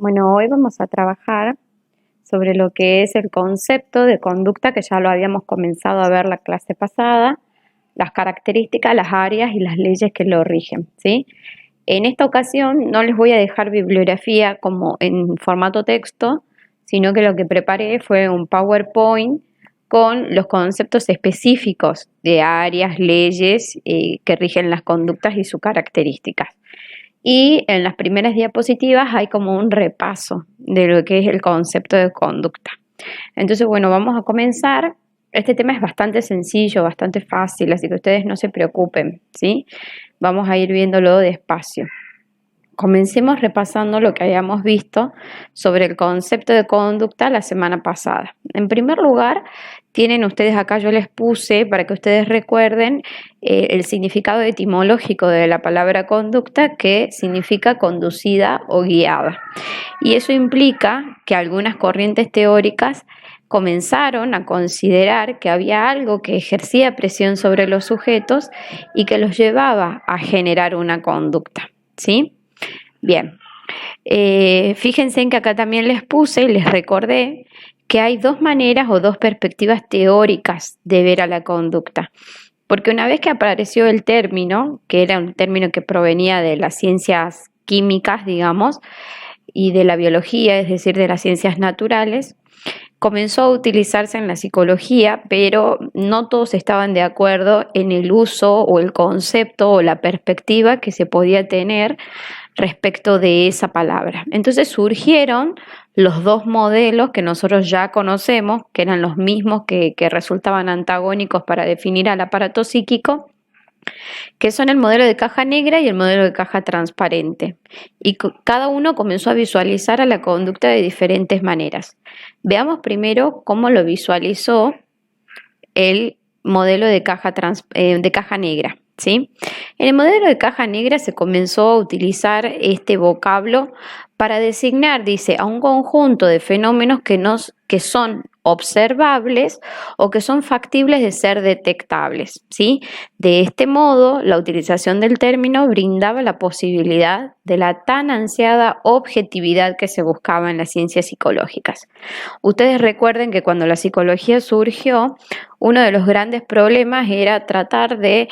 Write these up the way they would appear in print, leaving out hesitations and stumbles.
Bueno, hoy vamos a trabajar sobre lo que es el concepto de conducta, que ya lo habíamos comenzado a ver la clase pasada, las características, las áreas y las leyes que lo rigen, ¿sí? En esta ocasión no les voy a dejar bibliografía como en formato texto, sino que lo que preparé fue un PowerPoint con los conceptos específicos de áreas, leyes que rigen las conductas y sus características. Y en las primeras diapositivas hay como un repaso de lo que es el concepto de conducta. Entonces, bueno, vamos a comenzar. Este tema es bastante sencillo, bastante fácil, así que ustedes no se preocupen, ¿sí? Vamos a ir viéndolo despacio. Comencemos repasando lo que habíamos visto sobre el concepto de conducta la semana pasada. En primer lugar, tienen ustedes acá, yo les puse para que ustedes recuerden el significado etimológico de la palabra conducta, que significa conducida o guiada. Y eso implica que algunas corrientes teóricas comenzaron a considerar que había algo que ejercía presión sobre los sujetos y que los llevaba a generar una conducta, ¿sí? Bien, fíjense en que acá también les puse y les recordé que hay dos maneras o dos perspectivas teóricas de ver a la conducta. Porque una vez que apareció el término, que era un término que provenía de las ciencias químicas, digamos, y de la biología, es decir, de las ciencias naturales, comenzó a utilizarse en la psicología, pero no todos estaban de acuerdo en el uso o el concepto o la perspectiva que se podía tener respecto de esa palabra. Entonces surgieron los dos modelos que nosotros ya conocemos, que eran los mismos que resultaban antagónicos para definir al aparato psíquico, que son el modelo de caja negra y el modelo de caja transparente. Y cada uno comenzó a visualizar a la conducta de diferentes maneras. Veamos primero cómo lo visualizó el modelo de caja negra, ¿sí? En el modelo de caja negra se comenzó a utilizar este vocablo para designar, dice, a un conjunto de fenómenos que son observables o que son factibles de ser detectables, ¿sí? De este modo, la utilización del término brindaba la posibilidad de la tan ansiada objetividad que se buscaba en las ciencias psicológicas. Ustedes recuerden que cuando la psicología surgió, uno de los grandes problemas era tratar de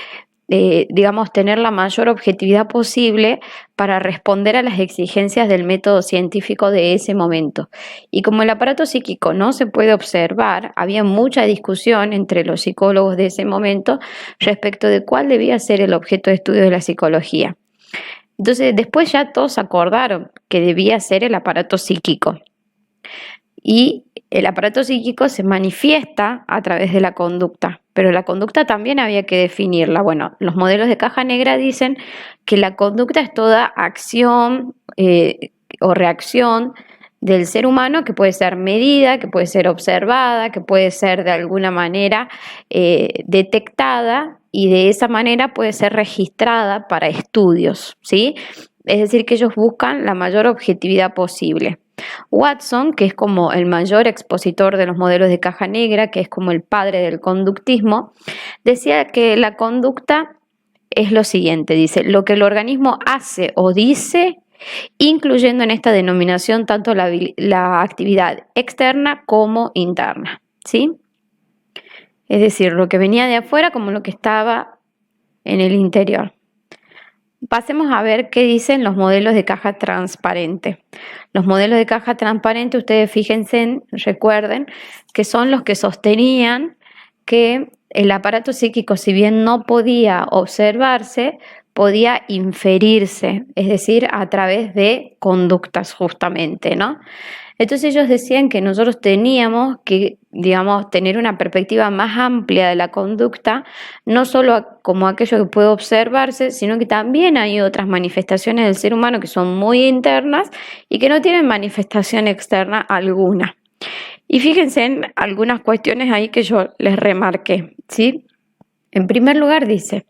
tener la mayor objetividad posible para responder a las exigencias del método científico de ese momento. Y como el aparato psíquico no se puede observar, había mucha discusión entre los psicólogos de ese momento respecto de cuál debía ser el objeto de estudio de la psicología. Entonces, después ya todos acordaron que debía ser el aparato psíquico. Y el aparato psíquico se manifiesta a través de la conducta, pero la conducta también había que definirla. Bueno, los modelos de caja negra dicen que la conducta es toda acción o reacción del ser humano que puede ser medida, que puede ser observada, que puede ser de alguna manera detectada y de esa manera puede ser registrada para estudios, ¿sí? Es decir, que ellos buscan la mayor objetividad posible. Watson, que es como el mayor expositor de los modelos de caja negra, que es como el padre del conductismo, decía que la conducta es lo siguiente, dice, lo que el organismo hace o dice, incluyendo en esta denominación tanto la actividad externa como interna, ¿sí? Es decir, lo que venía de afuera como lo que estaba en el interior. Pasemos a ver qué dicen los modelos de caja transparente. Los modelos de caja transparente, ustedes fíjense, recuerden, que son los que sostenían que el aparato psíquico, si bien no podía observarse, podía inferirse, es decir, a través de conductas justamente, ¿no? Entonces ellos decían que nosotros teníamos que, tener una perspectiva más amplia de la conducta, no solo como aquello que puede observarse, sino que también hay otras manifestaciones del ser humano que son muy internas y que no tienen manifestación externa alguna. Y fíjense en algunas cuestiones ahí que yo les remarqué, ¿sí? En primer lugar dice,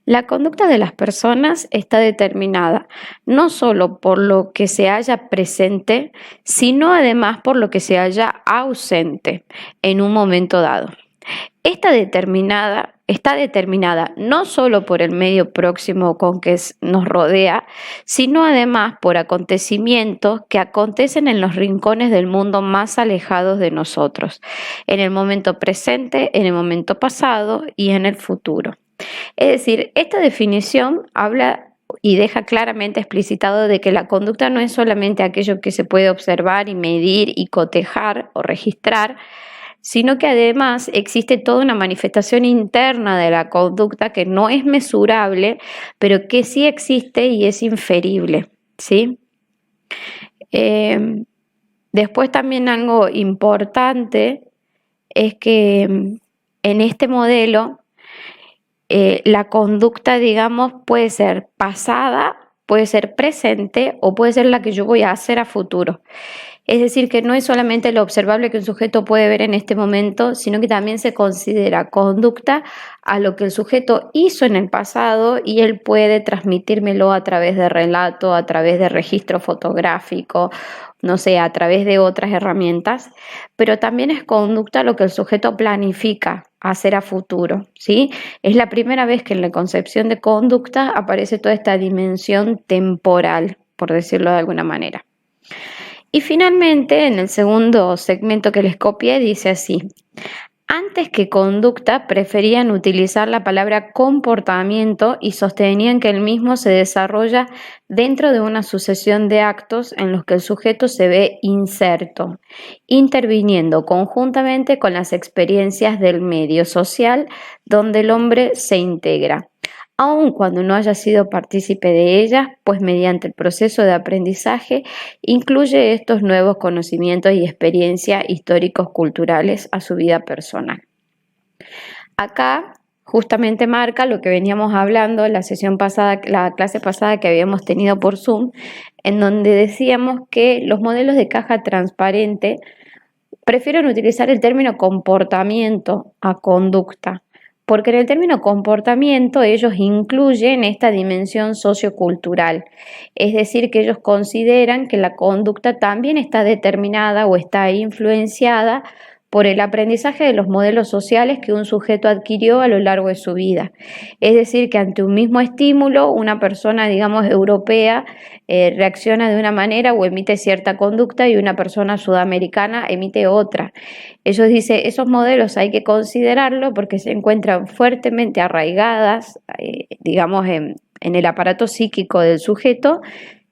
la conducta de las personas está determinada no solo por lo que se halla presente, sino además por lo que se halla ausente en un momento dado. Esta determinada está determinada no solo por el medio próximo con que nos rodea, sino además por acontecimientos que acontecen en los rincones del mundo más alejados de nosotros, en el momento presente, en el momento pasado y en el futuro. Es decir, esta definición habla y deja claramente explicitado de que la conducta no es solamente aquello que se puede observar y medir y cotejar o registrar, sino que además existe toda una manifestación interna de la conducta que no es mesurable, pero que sí existe y es inferible, ¿sí? Después también algo importante es que en este modelo la conducta, digamos, puede ser pasada, puede ser presente o puede ser la que yo voy a hacer a futuro. Es decir, que no es solamente lo observable que un sujeto puede ver en este momento, sino que también se considera conducta a lo que el sujeto hizo en el pasado y él puede transmitírmelo a través de relato, a través de registro fotográfico, no sé, a través de otras herramientas, pero también es conducta lo que el sujeto planifica hacer a futuro, ¿sí? Es la primera vez que en la concepción de conducta aparece toda esta dimensión temporal, por decirlo de alguna manera. Y finalmente, en el segundo segmento que les copié, dice así: antes que conducta, preferían utilizar la palabra comportamiento y sostenían que el mismo se desarrolla dentro de una sucesión de actos en los que el sujeto se ve inserto, interviniendo conjuntamente con las experiencias del medio social donde el hombre se integra, aun cuando no haya sido partícipe de ellas, pues mediante el proceso de aprendizaje incluye estos nuevos conocimientos y experiencias históricos culturales a su vida personal. Acá justamente marca lo que veníamos hablando en la sesión pasada, la clase pasada que habíamos tenido por Zoom, en donde decíamos que los modelos de caja transparente prefieren utilizar el término comportamiento a conducta, porque en el término comportamiento ellos incluyen esta dimensión sociocultural, es decir, que ellos consideran que la conducta también está determinada o está influenciada por el aprendizaje de los modelos sociales que un sujeto adquirió a lo largo de su vida. Es decir, que ante un mismo estímulo, una persona, digamos, europea reacciona de una manera o emite cierta conducta y una persona sudamericana emite otra. Ellos dicen, esos modelos hay que considerarlo porque se encuentran fuertemente arraigadas, digamos, en el aparato psíquico del sujeto,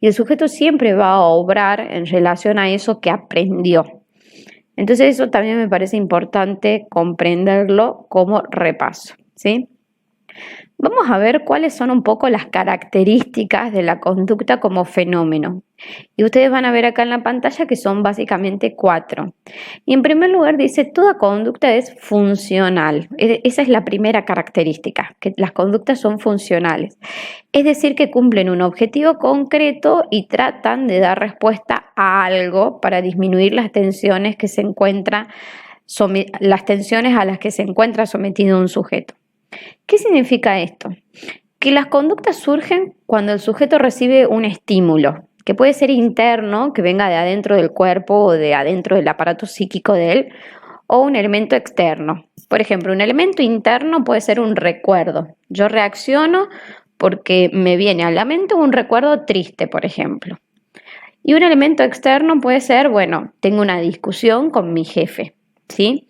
y el sujeto siempre va a obrar en relación a eso que aprendió. Entonces eso también me parece importante comprenderlo como repaso, ¿sí? Vamos a ver cuáles son un poco las características de la conducta como fenómeno. Y ustedes van a ver acá en la pantalla que son básicamente 4. Y en primer lugar dice, toda conducta es funcional. Esa es la primera característica, que las conductas son funcionales. Es decir, que cumplen un objetivo concreto y tratan de dar respuesta a algo para disminuir las tensiones que se encuentra, las tensiones a las que se encuentra sometido un sujeto. ¿Qué significa esto? Que las conductas surgen cuando el sujeto recibe un estímulo, que puede ser interno, que venga de adentro del cuerpo o de adentro del aparato psíquico de él, o un elemento externo. Por ejemplo, un elemento interno puede ser un recuerdo. Yo reacciono porque me viene a la mente un recuerdo triste, por ejemplo. Y un elemento externo puede ser, bueno, tengo una discusión con mi jefe, ¿sí?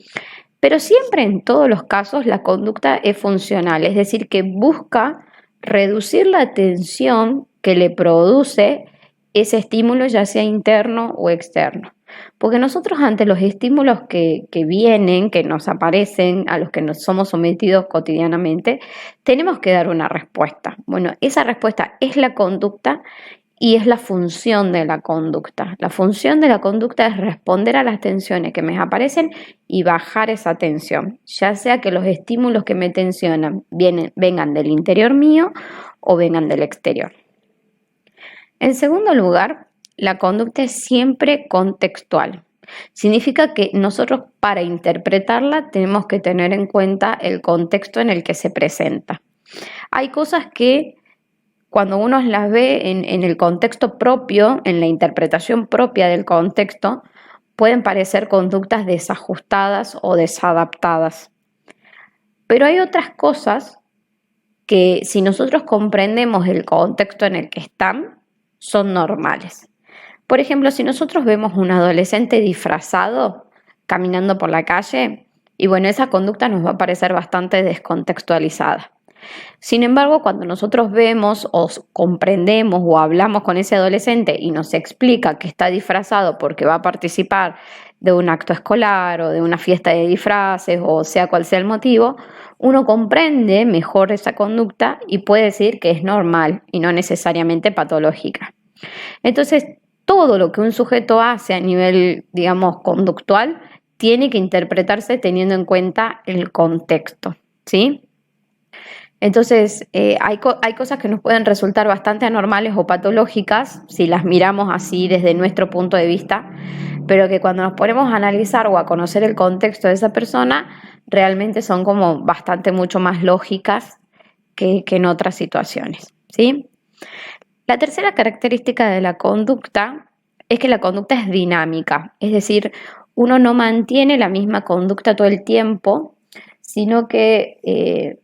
Pero siempre en todos los casos la conducta es funcional, es decir, que busca reducir la tensión que le produce ese estímulo, ya sea interno o externo. Porque nosotros ante los estímulos que vienen, que nos aparecen, a los que nos somos sometidos cotidianamente, tenemos que dar una respuesta. Bueno, esa respuesta es la conducta y es la función de la conducta. La función de la conducta es responder a las tensiones que me aparecen y bajar esa tensión, ya sea que los estímulos que me tensionan vengan del interior mío o vengan del exterior. En segundo lugar, la conducta es siempre contextual. Significa que nosotros para interpretarla tenemos que tener en cuenta el contexto en el que se presenta. Hay cosas que cuando uno las ve en el contexto propio, en la interpretación propia del contexto, pueden parecer conductas desajustadas o desadaptadas. Pero hay otras cosas que si nosotros comprendemos el contexto en el que están, son normales. Por ejemplo, si nosotros vemos un adolescente disfrazado caminando por la calle, y bueno, esa conducta nos va a parecer bastante descontextualizada. Sin embargo, cuando nosotros vemos o comprendemos o hablamos con ese adolescente y nos explica que está disfrazado porque va a participar de un acto escolar o de una fiesta de disfraces o sea cual sea el motivo, uno comprende mejor esa conducta y puede decir que es normal y no necesariamente patológica. Entonces, todo lo que un sujeto hace a nivel, digamos, conductual, tiene que interpretarse teniendo en cuenta el contexto, ¿sí? Entonces, hay cosas que nos pueden resultar bastante anormales o patológicas si las miramos así desde nuestro punto de vista, pero que cuando nos ponemos a analizar o a conocer el contexto de esa persona, realmente son como bastante mucho más lógicas que en otras situaciones, ¿sí? La tercera característica de la conducta es que la conducta es dinámica, es decir, uno no mantiene la misma conducta todo el tiempo, sino que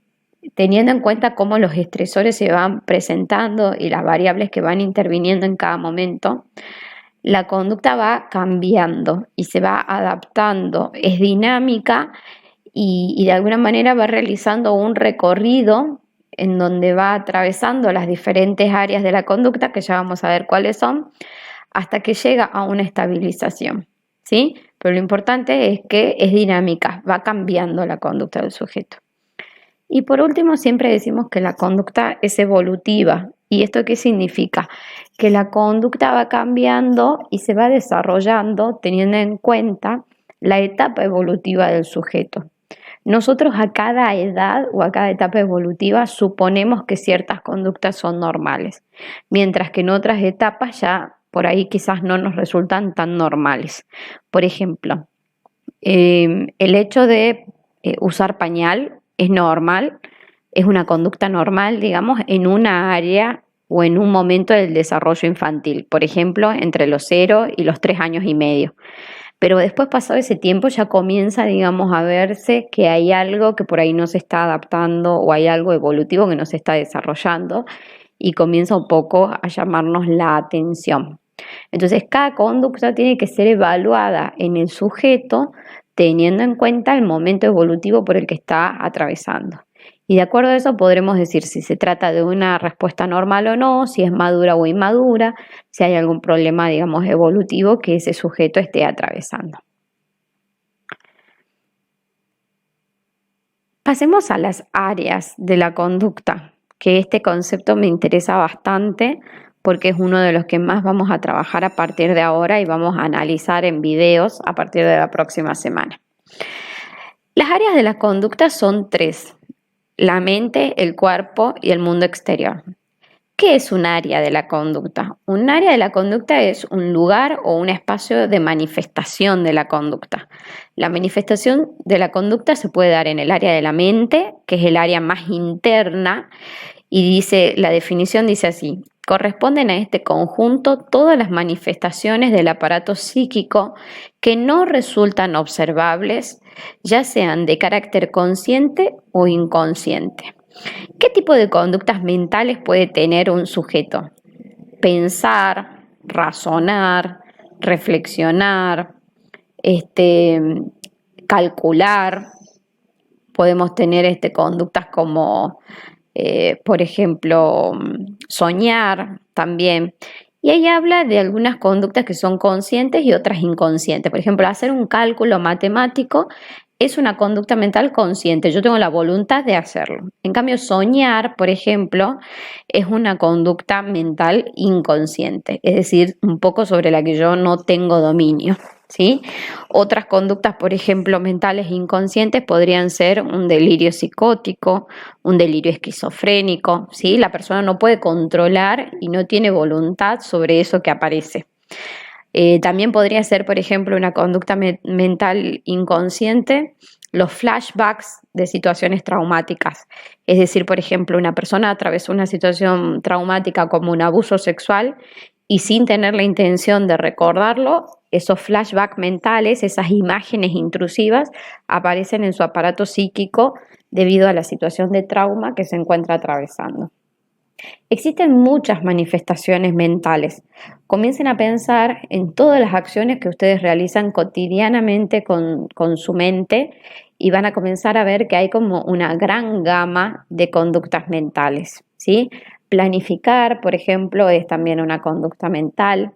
teniendo en cuenta cómo los estresores se van presentando y las variables que van interviniendo en cada momento, la conducta va cambiando y se va adaptando, es dinámica y de alguna manera va realizando un recorrido en donde va atravesando las diferentes áreas de la conducta, que ya vamos a ver cuáles son, hasta que llega a una estabilización, ¿sí? Pero lo importante es que es dinámica, va cambiando la conducta del sujeto. Y por último, siempre decimos que la conducta es evolutiva. ¿Y esto qué significa? Que la conducta va cambiando y se va desarrollando teniendo en cuenta la etapa evolutiva del sujeto. Nosotros a cada edad o a cada etapa evolutiva suponemos que ciertas conductas son normales, mientras que en otras etapas ya por ahí quizás no nos resultan tan normales. Por ejemplo, el hecho de usar pañal es normal, es una conducta normal, digamos, en una área o en un momento del desarrollo infantil, por ejemplo, entre los 0 y los 3 años y medio. Pero después, pasado ese tiempo, ya comienza, digamos, a verse que hay algo que por ahí no se está adaptando o hay algo evolutivo que no se está desarrollando y comienza un poco a llamarnos la atención. Entonces, cada conducta tiene que ser evaluada en el sujeto teniendo en cuenta el momento evolutivo por el que está atravesando. Y de acuerdo a eso podremos decir si se trata de una respuesta normal o no, si es madura o inmadura, si hay algún problema, digamos, evolutivo que ese sujeto esté atravesando. Pasemos a las áreas de la conducta, que este concepto me interesa bastante porque es uno de los que más vamos a trabajar a partir de ahora y vamos a analizar en videos a partir de la próxima semana. Las áreas de la conducta son 3: la mente, el cuerpo y el mundo exterior. ¿Qué es un área de la conducta? Un área de la conducta es un lugar o un espacio de manifestación de la conducta. La manifestación de la conducta se puede dar en el área de la mente, que es el área más interna, y la definición dice así: corresponden a este conjunto todas las manifestaciones del aparato psíquico que no resultan observables, ya sean de carácter consciente o inconsciente. ¿Qué tipo de conductas mentales puede tener un sujeto? Pensar, razonar, reflexionar, calcular. Podemos tener conductas como por ejemplo, soñar también. Y ahí habla de algunas conductas que son conscientes y otras inconscientes. Por ejemplo, hacer un cálculo matemático es una conducta mental consciente. Yo tengo la voluntad de hacerlo. En cambio, soñar, por ejemplo, es una conducta mental inconsciente. Es decir, un poco sobre la que yo no tengo dominio. ¿Sí? Otras conductas, por ejemplo, mentales inconscientes podrían ser un delirio psicótico, un delirio esquizofrénico, ¿sí? La persona no puede controlar y no tiene voluntad sobre eso que aparece. También podría ser, por ejemplo, una conducta mental inconsciente, los flashbacks de situaciones traumáticas. Es decir, por ejemplo, una persona atravesó una situación traumática como un abuso sexual y sin tener la intención de recordarlo, esos flashbacks mentales, esas imágenes intrusivas, aparecen en su aparato psíquico debido a la situación de trauma que se encuentra atravesando. Existen muchas manifestaciones mentales. Comiencen a pensar en todas las acciones que ustedes realizan cotidianamente con su mente y van a comenzar a ver que hay como una gran gama de conductas mentales, ¿sí? Planificar, por ejemplo, es también una conducta mental.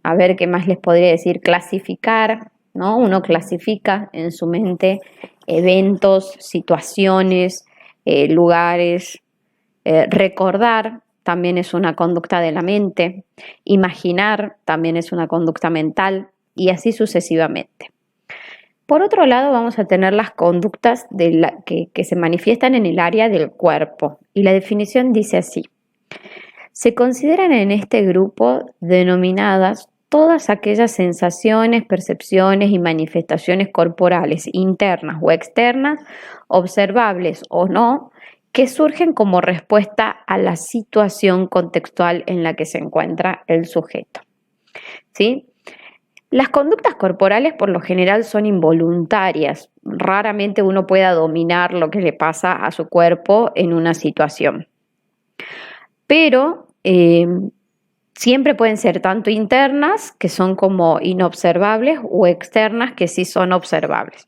A ver qué más les podría decir, clasificar, ¿no? Uno clasifica en su mente eventos, situaciones, lugares. Recordar también es una conducta de la mente. Imaginar también es una conducta mental y así sucesivamente. Por otro lado, vamos a tener las conductas que se manifiestan en el área del cuerpo y la definición dice así. Se consideran en este grupo denominadas todas aquellas sensaciones, percepciones y manifestaciones corporales internas o externas, observables o no, que surgen como respuesta a la situación contextual en la que se encuentra el sujeto. ¿Sí? Las conductas corporales por lo general son involuntarias. Raramente uno pueda dominar lo que le pasa a su cuerpo en una situación. Pero siempre pueden ser tanto internas, que son como inobservables, o externas, que sí son observables.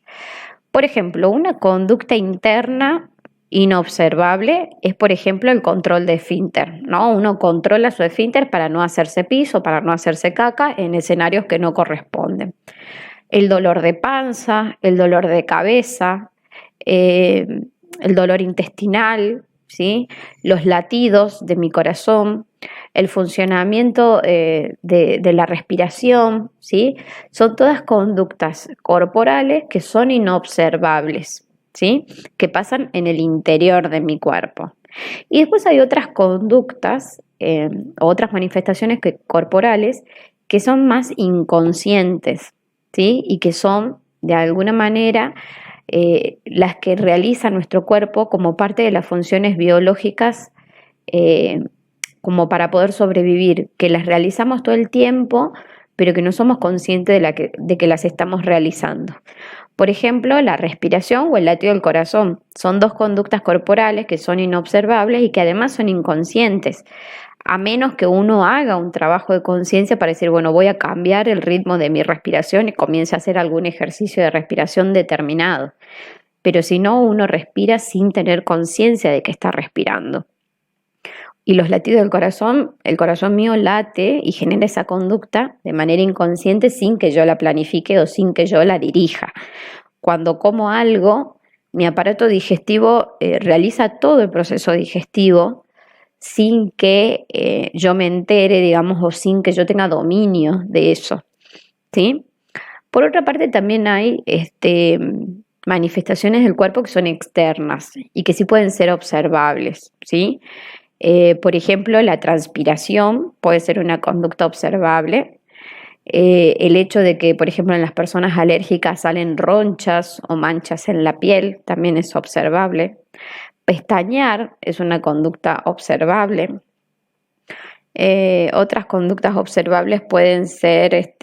Por ejemplo, una conducta interna inobservable es, por ejemplo, el control de esfínter, ¿no? Uno controla su esfínter para no hacerse piso, para no hacerse caca en escenarios que no corresponden. El dolor de panza, el dolor de cabeza, el dolor intestinal, ¿sí? Los latidos de mi corazón, el funcionamiento de la respiración, ¿sí? Son todas conductas corporales que son inobservables, ¿sí? Que pasan en el interior de mi cuerpo. Y después hay otras conductas, otras manifestaciones corporales que son más inconscientes, ¿sí? Y que son, de alguna manera, las que realiza nuestro cuerpo como parte de las funciones biológicas como para poder sobrevivir, que las realizamos todo el tiempo, pero que no somos conscientes de que las estamos realizando. Por ejemplo, la respiración o el latido del corazón son dos conductas corporales que son inobservables y que además son inconscientes, a menos que uno haga un trabajo de conciencia para decir, bueno, voy a cambiar el ritmo de mi respiración y comience a hacer algún ejercicio de respiración determinado. Pero si no, uno respira sin tener conciencia de que está respirando. Y los latidos del corazón, el corazón mío late y genera esa conducta de manera inconsciente sin que yo la planifique o sin que yo la dirija. Cuando como algo, mi aparato digestivo realiza todo el proceso digestivo sin que yo me entere, digamos, o sin que yo tenga dominio de eso, ¿sí? Por otra parte, también hay manifestaciones del cuerpo que son externas y que sí pueden ser observables, ¿sí? Por ejemplo, la transpiración puede ser una conducta observable. El hecho de que, por ejemplo, en las personas alérgicas salen ronchas o manchas en la piel también es observable. Pestañear es una conducta observable. Otras conductas observables pueden ser,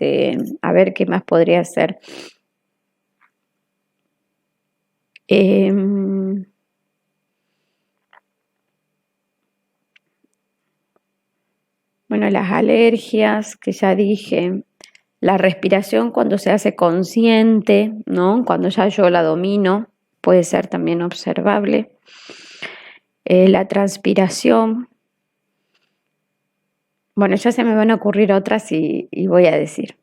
a ver qué más podría ser. Bueno, las alergias, que ya dije, la respiración cuando se hace consciente, ¿no? Cuando ya yo la domino, puede ser también observable. La transpiración. Bueno, ya se me van a ocurrir otras y voy a decir.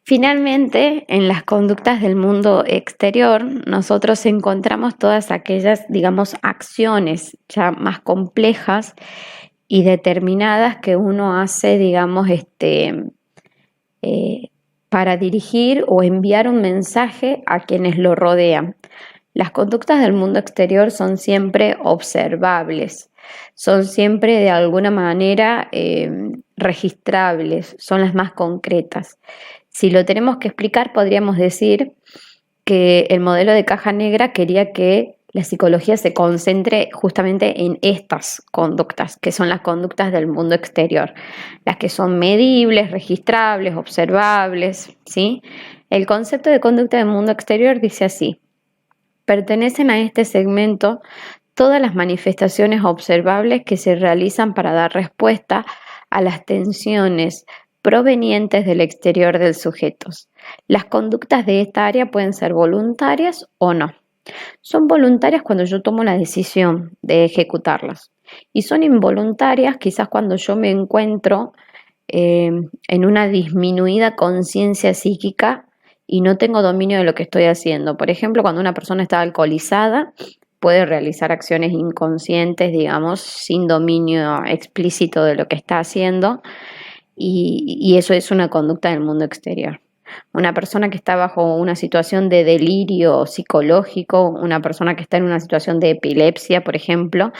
Finalmente, en las conductas del mundo exterior, nosotros encontramos todas aquellas, digamos, acciones ya más complejas y determinadas que uno hace, digamos, para dirigir o enviar un mensaje a quienes lo rodean. Las conductas del mundo exterior son siempre observables, son siempre de alguna manera registrables, son las más concretas. Si lo tenemos que explicar, podríamos decir que el modelo de caja negra quería que la psicología se concentre justamente en estas conductas, que son las conductas del mundo exterior, las que son medibles, registrables, observables, ¿sí? El concepto de conducta del mundo exterior dice así: pertenecen a este segmento todas las manifestaciones observables que se realizan para dar respuesta a las tensiones provenientes del exterior del sujeto. Las conductas de esta área pueden ser voluntarias o no. Son voluntarias cuando yo tomo la decisión de ejecutarlas y son involuntarias quizás cuando yo me encuentro en una disminuida conciencia psíquica y no tengo dominio de lo que estoy haciendo. Por ejemplo, cuando una persona está alcoholizada, puede realizar acciones inconscientes, digamos, sin dominio explícito de lo que está haciendo, y eso es una conducta del mundo exterior. Una persona que está bajo una situación de delirio psicológico, una persona que está en una situación de epilepsia, por ejemplo,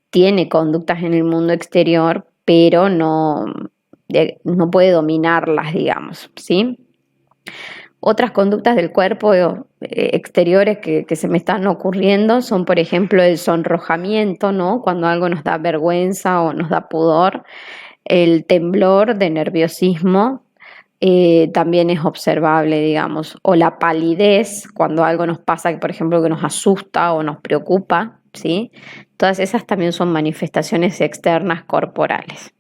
tiene conductas en el mundo exterior, pero no puede dominarlas, digamos, ¿sí? Otras conductas del cuerpo exteriores que se me están ocurriendo son, por ejemplo, el sonrojamiento, ¿no? Cuando algo nos da vergüenza o nos da pudor, el temblor de nerviosismo también es observable, digamos, o la palidez cuando algo nos pasa, por ejemplo, que nos asusta o nos preocupa, ¿sí? Todas esas también son manifestaciones externas corporales.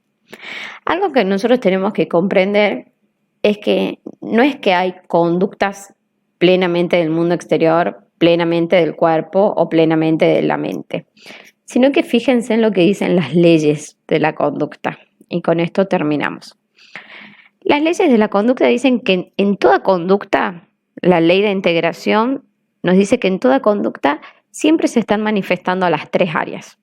Algo que nosotros tenemos que comprender es que no es que hay conductas plenamente del mundo exterior, plenamente del cuerpo o plenamente de la mente, sino que fíjense en lo que dicen las leyes de la conducta. Y con esto terminamos. Las leyes de la conducta dicen que en toda conducta, la ley de integración nos dice que en toda conducta siempre se están manifestando las tres áreas.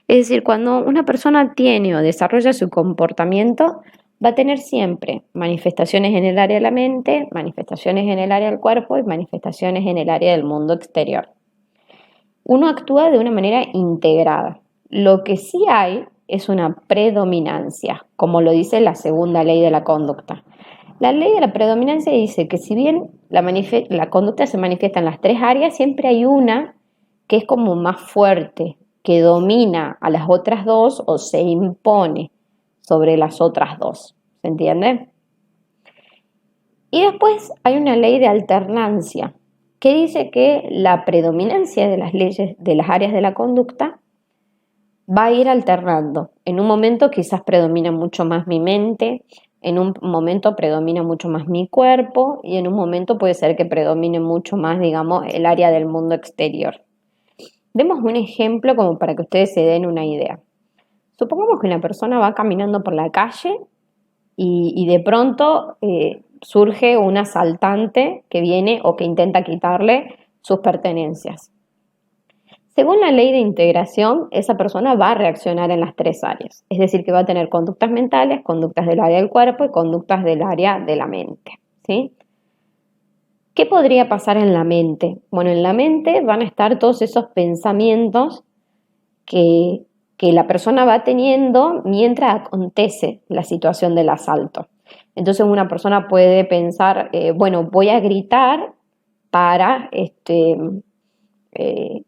Es decir, cuando una persona tiene o desarrolla su comportamiento, va a tener siempre manifestaciones en el área de la mente, manifestaciones en el área del cuerpo y manifestaciones en el área del mundo exterior. Uno actúa de una manera integrada. Lo que sí hay es una predominancia, como lo dice la segunda ley de la conducta. La ley de la predominancia dice que si bien la conducta se manifiesta en las tres áreas, siempre hay una que es como más fuerte, que domina a las otras dos o se impone sobre las otras dos. ¿Se entiende? Y después hay una ley de alternancia que dice que la predominancia de las leyes de las áreas de la conducta va a ir alternando. En un momento quizás predomina mucho más mi mente, en un momento predomina mucho más mi cuerpo y en un momento puede ser que predomine mucho más, digamos, el área del mundo exterior. Demos un ejemplo como para que ustedes se den una idea. Supongamos que una persona va caminando por la calle y de pronto surge un asaltante que viene o que intenta quitarle sus pertenencias. Según la ley de integración, esa persona va a reaccionar en las tres áreas, es decir, que va a tener conductas mentales, conductas del área del cuerpo y conductas del área de la mente, ¿sí? ¿Qué podría pasar en la mente? Bueno, en la mente van a estar todos esos pensamientos que la persona va teniendo mientras acontece la situación del asalto. Entonces una persona puede pensar, bueno, voy a gritar para que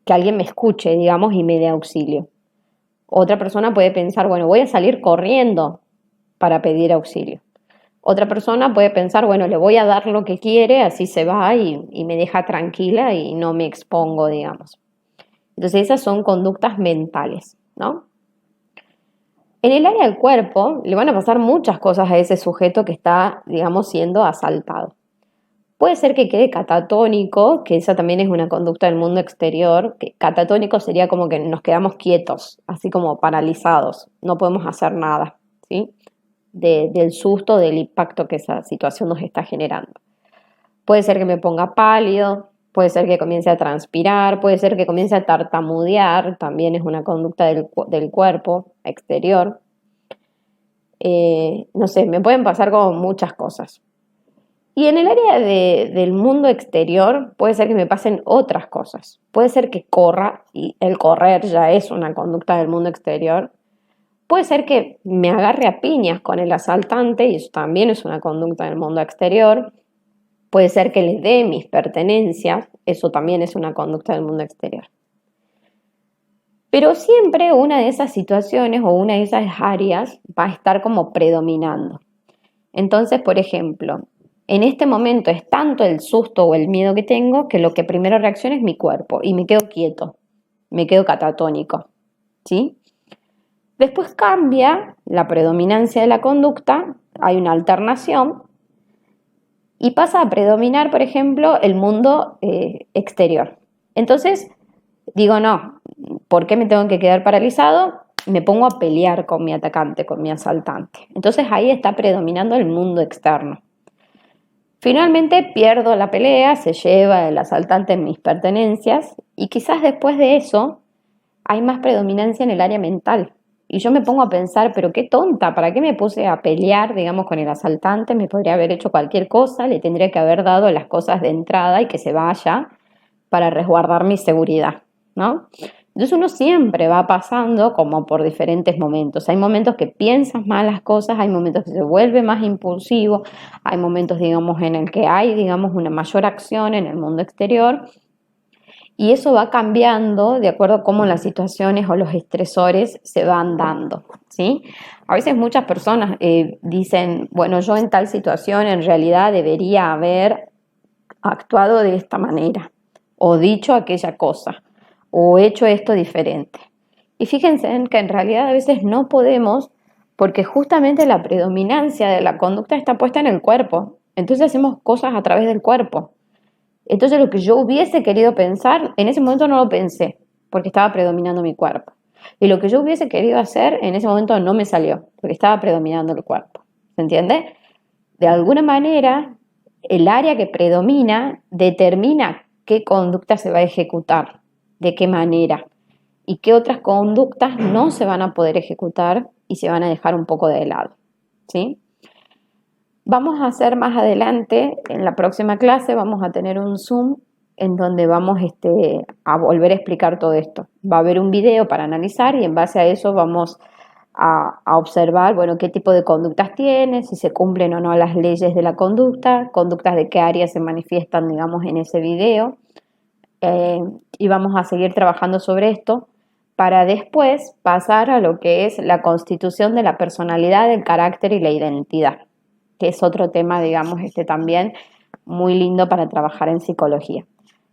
alguien me escuche, digamos, y me dé auxilio. Otra persona puede pensar, bueno, voy a salir corriendo para pedir auxilio. Otra persona puede pensar, bueno, le voy a dar lo que quiere, así se va y me deja tranquila y no me expongo, digamos. Entonces esas son conductas mentales, ¿no? En el área del cuerpo le van a pasar muchas cosas a ese sujeto que está, digamos, siendo asaltado. Puede ser que quede catatónico, que esa también es una conducta del mundo exterior. Que catatónico sería como que nos quedamos quietos, así como paralizados, no podemos hacer nada, ¿sí? Del susto, del impacto que esa situación nos está generando. Puede ser que me ponga pálido, puede ser que comience a transpirar, puede ser que comience a tartamudear, también es una conducta del cuerpo exterior. No sé, me pueden pasar como muchas cosas. Y en el área del mundo exterior puede ser que me pasen otras cosas. Puede ser que corra, y el correr ya es una conducta del mundo exterior. Puede ser que me agarre a piñas con el asaltante, y eso también es una conducta del mundo exterior. Puede ser que le dé mis pertenencias, eso también es una conducta del mundo exterior. Pero siempre una de esas situaciones o una de esas áreas va a estar como predominando. Entonces, por ejemplo, en este momento es tanto el susto o el miedo que tengo que lo que primero reacciona es mi cuerpo y me quedo quieto, me quedo catatónico, ¿sí? Después cambia la predominancia de la conducta, hay una alternación y pasa a predominar, por ejemplo, el mundo exterior. Entonces, digo, no, ¿por qué me tengo que quedar paralizado? Me pongo a pelear con mi atacante, con mi asaltante. Entonces ahí está predominando el mundo externo. Finalmente pierdo la pelea, se lleva el asaltante mis pertenencias y quizás después de eso hay más predominancia en el área mental. Y yo me pongo a pensar, pero qué tonta, ¿para qué me puse a pelear, digamos, con el asaltante? Me podría haber hecho cualquier cosa, le tendría que haber dado las cosas de entrada y que se vaya para resguardar mi seguridad, ¿no? Entonces uno siempre va pasando como por diferentes momentos. Hay momentos que piensas más las cosas, hay momentos que se vuelve más impulsivo, hay momentos, digamos, en el que hay, digamos, una mayor acción en el mundo exterior y eso va cambiando de acuerdo a cómo las situaciones o los estresores se van dando, ¿sí? A veces muchas personas dicen, bueno, yo en tal situación en realidad debería haber actuado de esta manera, o dicho aquella cosa, o hecho esto diferente. Y fíjense en que en realidad a veces no podemos porque justamente la predominancia de la conducta está puesta en el cuerpo. Entonces hacemos cosas a través del cuerpo. Entonces lo que yo hubiese querido pensar, en ese momento no lo pensé, porque estaba predominando mi cuerpo. Y lo que yo hubiese querido hacer, en ese momento no me salió, porque estaba predominando el cuerpo. ¿Se entiende? De alguna manera, el área que predomina determina qué conducta se va a ejecutar, de qué manera, y qué otras conductas no se van a poder ejecutar y se van a dejar un poco de lado. ¿Sí? Vamos a hacer más adelante, en la próxima clase, vamos a tener un Zoom en donde vamos a volver a explicar todo esto. Va a haber un video para analizar y en base a eso vamos a observar, bueno, qué tipo de conductas tiene, si se cumplen o no las leyes de la conducta, conductas de qué áreas se manifiestan, digamos, en ese video. Y vamos a seguir trabajando sobre esto para después pasar a lo que es la constitución de la personalidad, el carácter y la identidad, que es otro tema, digamos, también muy lindo para trabajar en psicología.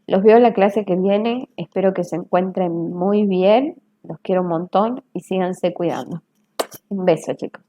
Los veo en la clase que viene, espero que se encuentren muy bien, los quiero un montón y síganse cuidando. Un beso, chicos.